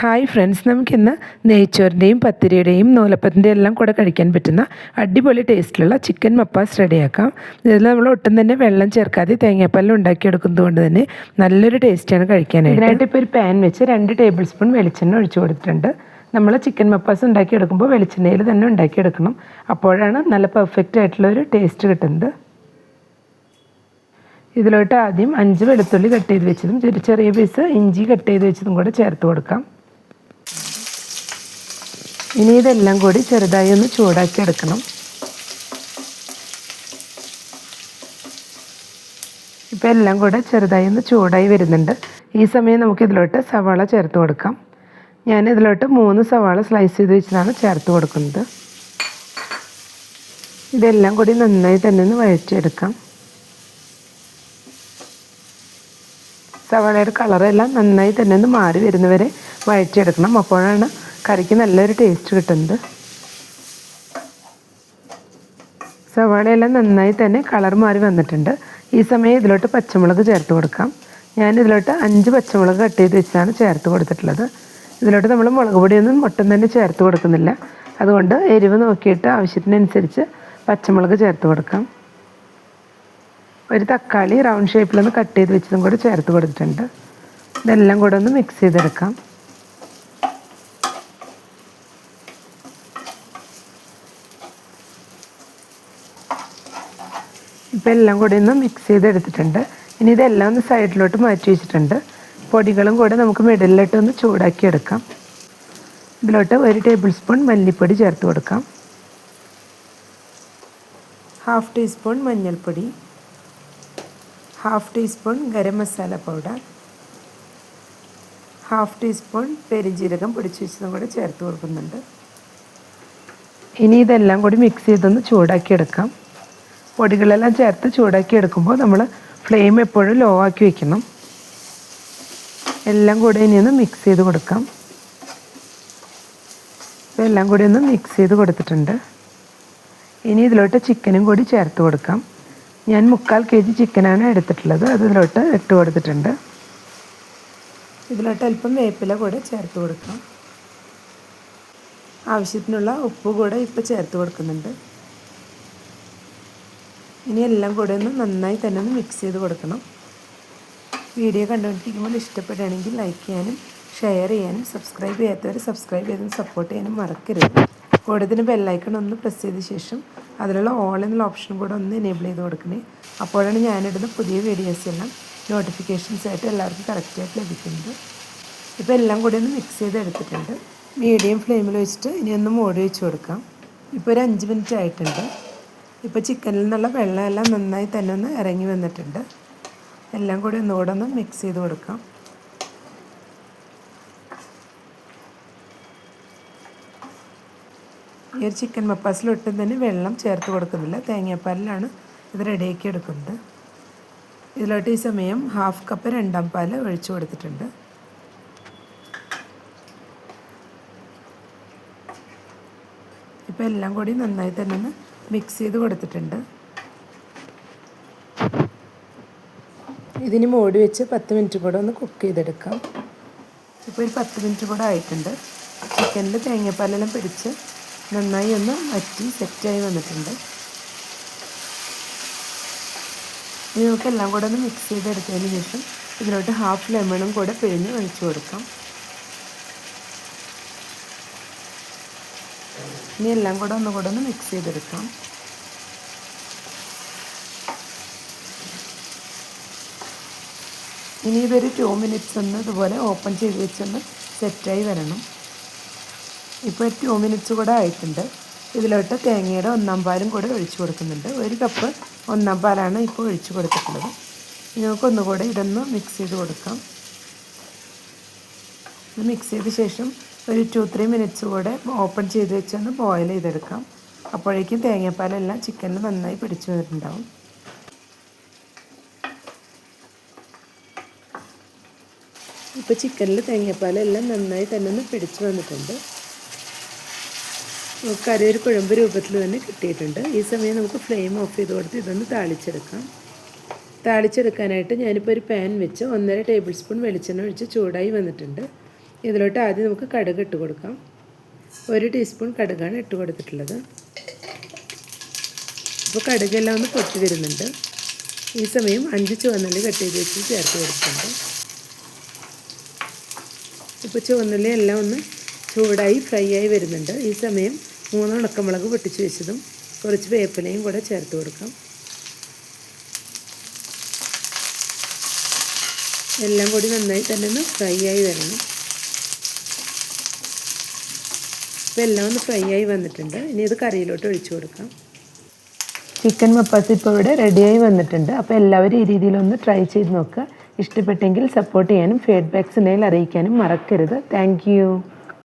Hi friends, നമുക്കിന്ന് നെയ്ച്ചോറിൻ്റെയും പത്തിരിയുടെയും നൂലപ്പത്തിൻ്റെയും എല്ലാം കൂടെ കഴിക്കാൻ പറ്റുന്ന അടിപൊളി ടേസ്റ്റിലുള്ള ചിക്കൻ മപ്പാസ് റെഡിയാക്കാം. ഇതിൽ നമ്മൾ ഒട്ടും തന്നെ വെള്ളം ചേർക്കാതെ തേങ്ങാപ്പാലിൽ ഉണ്ടാക്കിയെടുക്കുന്നത് കൊണ്ട് തന്നെ നല്ലൊരു ടേസ്റ്റാണ് കഴിക്കാനായിട്ട്. ഇതിനായിട്ട് ഇപ്പോൾ ഒരു പാൻ വെച്ച് 2 ടേബിൾ സ്പൂൺ വെളിച്ചെണ്ണ ഒഴിച്ചു കൊടുത്തിട്ടുണ്ട്. നമ്മൾ ചിക്കൻ മപ്പാസ് ഉണ്ടാക്കിയെടുക്കുമ്പോൾ വെളിച്ചെണ്ണയിൽ തന്നെ ഉണ്ടാക്കിയെടുക്കണം. അപ്പോഴാണ് നല്ല പെർഫെക്റ്റ് ആയിട്ടുള്ളൊരു ടേസ്റ്റ് കിട്ടുന്നത്. ഇതിലോട്ട് ആദ്യം 5 വെളുത്തുള്ളി കട്ട് ചെയ്ത് വെച്ചതും ചെറിയ പീസ് ഇഞ്ചി കട്ട് ചെയ്ത് വെച്ചതും കൂടെ ചേർത്ത് കൊടുക്കാം. ഇനി ഇതെല്ലാം കൂടി ചെറുതായി ഒന്ന് ചൂടാക്കി എടുക്കണം. ഇപ്പോൾ എല്ലാം കൂടെ ചെറുതായി ഒന്ന് ചൂടായി വരുന്നുണ്ട്. ഈ സമയം നമുക്ക് ഇതിലോട്ട് സവാള ചേർത്ത് കൊടുക്കാം. ഞാൻ ഇതിലോട്ട് 3 സവാള സ്ലൈസ് ചെയ്ത് വെച്ചതാണ് ചേർത്ത് കൊടുക്കുന്നത്. ഇതെല്ലാം കൂടി നന്നായി തന്നെ ഒന്ന് വഴറ്റിയെടുക്കാം. സവാളയുടെ കളറെല്ലാം നന്നായി തന്നെ ഒന്ന് മാറി വരുന്നവരെ വഴറ്റിയെടുക്കണം. അപ്പോഴാണ് കറിക്ക് നല്ലൊരു ടേസ്റ്റ് കിട്ടുന്നത്. സവാളയെല്ലാം നന്നായി തന്നെ കളർ മാറി വന്നിട്ടുണ്ട്. ഈ സമയം ഇതിലോട്ട് പച്ചമുളക് ചേർത്ത് കൊടുക്കാം. ഞാൻ ഇതിലോട്ട് 5 പച്ചമുളക് കട്ട് ചെയ്ത് വെച്ചാണ് ചേർത്ത് കൊടുത്തിട്ടുള്ളത്. ഇതിലോട്ട് നമ്മൾ മുളക് പൊടിയൊന്നും ഒട്ടും തന്നെ ചേർത്ത് കൊടുക്കുന്നില്ല. അതുകൊണ്ട് എരിവ് നോക്കിയിട്ട് ആവശ്യത്തിനനുസരിച്ച് പച്ചമുളക് ചേർത്ത് കൊടുക്കാം. ഒരു തക്കാളി റൗണ്ട് ഷേപ്പിലൊന്ന് കട്ട് ചെയ്ത് വെച്ചതും കൂടെ ചേർത്ത് കൊടുത്തിട്ടുണ്ട്. ഇതെല്ലാം കൂടെ ഒന്ന് മിക്സ് ചെയ്തെടുക്കാം. ഇപ്പോൾ എല്ലാം കൂടി ഒന്ന് മിക്സ് ചെയ്തെടുത്തിട്ടുണ്ട്. ഇനി ഇതെല്ലാം ഒന്ന് സൈഡിലോട്ട് മാറ്റി വെച്ചിട്ടുണ്ട്. പൊടികളും കൂടെ നമുക്ക് മിഡിലിലോട്ട് ഒന്ന് ചൂടാക്കി എടുക്കാം. ഇതിലോട്ട് 1 ടേബിൾ സ്പൂൺ മല്ലിപ്പൊടി ചേർത്ത് കൊടുക്കാം. 1/2 ടീസ്പൂൺ മഞ്ഞൾപ്പൊടി, 1/2 teaspoon garam masala powder, 1/2 teaspoon പെരുംജീരകം പൊടിച്ച് വെച്ചതും കൂടെ ചേർത്ത് കൊടുക്കുന്നുണ്ട്. ഇനി ഇതെല്ലാം കൂടി മിക്സ് ചെയ്തൊന്ന് ചൂടാക്കി എടുക്കാം. പൊടികളെല്ലാം ചേർത്ത് ചൂടാക്കി എടുക്കുമ്പോൾ നമ്മൾ ഫ്ലെയിം എപ്പോഴും ലോ ആക്കി വെക്കണം. എല്ലാം കൂടി ഇനി ഒന്ന് മിക്സ് ചെയ്ത് കൊടുക്കാം. എല്ലാം കൂടി ഒന്ന് മിക്സ് ചെയ്ത് കൊടുത്തിട്ടുണ്ട്. ഇനി ഇതിലോട്ട് ചിക്കനും കൂടി ചേർത്ത് കൊടുക്കാം. ഞാൻ 3/4 kg ചിക്കനാണ് എടുത്തിട്ടുള്ളത്. അത് ഇതിലോട്ട് ഇട്ട് കൊടുത്തിട്ടുണ്ട്. ഇതിലോട്ട് അല്പം വേപ്പില കൂടെ ചേർത്ത് കൊടുക്കാം. ആവശ്യത്തിനുള്ള ഉപ്പ് കൂടെ ഇപ്പോൾ ചേർത്ത് കൊടുക്കുന്നുണ്ട്. ഇനി എല്ലാം കൂടെ ഒന്ന് നന്നായി തന്നെ ഒന്ന് മിക്സ് ചെയ്ത് കൊടുക്കണം. വീഡിയോ കണ്ടുകൊണ്ടിരിക്കുമ്പോൾ ഇഷ്ടപ്പെടുകയാണെങ്കിൽ ലൈക്ക് ചെയ്യാനും ഷെയർ ചെയ്യാനും സബ്സ്ക്രൈബ് ചെയ്യാത്തവർ സബ്സ്ക്രൈബ് ചെയ്തും സപ്പോർട്ട് ചെയ്യാനും മറക്കരുത്. കൂടുതലും ബെല്ലൈക്കൺ ഒന്ന് പ്രസ് ചെയ്ത ശേഷം അതിലുള്ള ഓൾ എന്നുള്ള ഓപ്ഷൻ കൂടെ ഒന്ന് എനേബിൾ ചെയ്ത് കൊടുക്കണേ. അപ്പോഴാണ് ഞാനിടുന്ന പുതിയ വീഡിയോസ് എല്ലാം നോട്ടിഫിക്കേഷൻസ് ആയിട്ട് എല്ലാവർക്കും കറക്റ്റായിട്ട് ലഭിക്കുന്നത്. ഇപ്പോൾ എല്ലാം കൂടി ഒന്ന് മിക്സ് ചെയ്ത് എടുത്തിട്ടുണ്ട്. മീഡിയം ഫ്ലെയിമിൽ വെച്ചിട്ട് ഇനി ഒന്ന് മൂടി വെച്ച് കൊടുക്കാം. ഇപ്പോൾ ഒരു 5 മിനിറ്റ് ആയിട്ടുണ്ട്. ഇപ്പോൾ ചിക്കനിൽ നിന്നുള്ള വെള്ളമെല്ലാം നന്നായി തന്നെ ഒന്ന് ഇറങ്ങി വന്നിട്ടുണ്ട്. എല്ലാം കൂടി ഒന്നുകൂടെ ഒന്ന് മിക്സ് ചെയ്ത് കൊടുക്കാം. ഈ ഒരു ചിക്കൻ മപ്പാസിൽ ഒട്ടും തന്നെ വെള്ളം ചേർത്ത് കൊടുക്കുന്നില്ല. തേങ്ങാപ്പാലിലാണ് ഇത് റെഡിയാക്കി എടുക്കുന്നത്. ഇതിലോട്ട് ഈ സമയം 1/2 കപ്പ് 2ാം പാൽ ഒഴിച്ചു കൊടുത്തിട്ടുണ്ട്. ഇപ്പോൾ എല്ലാം കൂടി നന്നായി തന്നെ ഒന്ന് മിക്സ് ചെയ്ത് കൊടുത്തിട്ടുണ്ട്. ഇതിന് മൂടി വെച്ച് 10 മിനിറ്റ് കൂടെ ഒന്ന് കുക്ക് ചെയ്തെടുക്കാം. ഇപ്പോൾ ഒരു 10 മിനിറ്റ് കൂടെ ആയിട്ടുണ്ട്. ചിക്കനിൽ തേങ്ങാപ്പാലെല്ലാം പിടിച്ച് നന്നായി ഒന്ന് വറ്റി സെറ്റായി വന്നിട്ടുണ്ട്. ഇനി നമുക്ക് എല്ലാം കൂടെ ഒന്ന് മിക്സ് ചെയ്തെടുത്തതിന് ശേഷം ഇതിലോട്ട് 1/2 ലെമണും കൂടെ പിഴിഞ്ഞ് ഒഴിച്ചു കൊടുക്കാം. ഇനി എല്ലാം കൂടെ ഒന്നുകൂടെ ഒന്ന് മിക്സ് ചെയ്തെടുക്കാം. ഇനി ഇതൊരു 2 മിനിറ്റ്സ് ഒന്ന് ഇതുപോലെ ഓപ്പൺ ചെയ്ത് വെച്ചൊന്ന് സെറ്റായി വരണം. ഇപ്പോൾ 2 മിനിറ്റ്സ് കൂടെ ആയിട്ടുണ്ട്. ഇതിലോട്ട് തേങ്ങയുടെ 1ാം പാലും കൂടെ ഒഴിച്ചു കൊടുക്കുന്നുണ്ട്. 1 കപ്പ് 1ാം പാലാണ് ഇപ്പോൾ ഒഴിച്ചു കൊടുത്തിട്ടുള്ളത്. ഇനി നമുക്കൊന്നുകൂടെ ഇതൊന്ന് മിക്സ് ചെയ്ത് കൊടുക്കാം. ഇത് മിക്സ് ചെയ്ത ശേഷം ഒരു 2-3 മിനിറ്റ്സ് കൂടെ ഓപ്പൺ ചെയ്ത് വെച്ചൊന്ന് ബോയിൽ ചെയ്തെടുക്കാം. അപ്പോഴേക്കും തേങ്ങാപ്പാലെല്ലാം ചിക്കനിൽ നന്നായി പിടിച്ചു വന്നിട്ടുണ്ടാവും. ഇപ്പോൾ ചിക്കനിൽ തേങ്ങാപ്പാലെല്ലാം നന്നായി തന്നെ ഒന്ന് പിടിച്ചു വന്നിട്ടുണ്ട്. കറി ഒരു കുഴമ്പ് രൂപത്തിൽ തന്നെ കിട്ടിയിട്ടുണ്ട്. ഈ സമയം നമുക്ക് ഫ്ലെയിം ഓഫ് ചെയ്ത് കൊടുത്ത് ഇതൊന്ന് താളിച്ചെടുക്കാം. താളിച്ചെടുക്കാനായിട്ട് ഞാനിപ്പോൾ ഒരു പാൻ വെച്ച് 1.5 ടേബിൾ സ്പൂൺ വെളിച്ചെണ്ണ ഒഴിച്ച് ചൂടായി വന്നിട്ടുണ്ട്. ഇതിലോട്ട് ആദ്യം നമുക്ക് കടുക് ഇട്ട് കൊടുക്കാം. 1 ടീസ്പൂൺ കടുകാണ് ഇട്ട് കൊടുത്തിട്ടുള്ളത്. അപ്പോൾ കടുകെല്ലാം ഒന്ന് പൊട്ടി വരുന്നുണ്ട്. ഈ സമയം 5 ചുവന്നുള്ളി കട്ട് ചെയ്ത് വെച്ച് ചേർത്ത് കൊടുക്കുന്നുണ്ട്. ഇപ്പോൾ ചുവന്നുള്ളി എല്ലാം ഒന്ന് ചൂടായി ഫ്രൈ ആയി വരുന്നുണ്ട്. ഈ സമയം 3 ഉണക്കമുളക് പൊട്ടിച്ച് വെച്ചതും കുറച്ച് വേപ്പിലയും കൂടെ ചേർത്ത് കൊടുക്കാം. എല്ലാം കൂടി നന്നായി തന്നെ ഒന്ന് ഫ്രൈ ആയി വരണം. ഇപ്പോൾ എല്ലാം ഒന്ന് ഫ്രൈ ആയി വന്നിട്ടുണ്ട്. ഇനി ഇത് കറിയിലോട്ട് ഒഴിച്ചു കൊടുക്കാം. ചിക്കൻ മപ്പാസ് ഇപ്പോൾ ഇവിടെ റെഡിയായി വന്നിട്ടുണ്ട്. അപ്പോൾ എല്ലാവരും ഈ രീതിയിലൊന്ന് ട്രൈ ചെയ്ത് നോക്കുക. ഇഷ്ടപ്പെട്ടെങ്കിൽ സപ്പോർട്ട് ചെയ്യാനും ഫീഡ്ബാക്ക്സ് ഉണ്ടെങ്കിൽ അറിയിക്കാനും മറക്കരുത്. Thank you.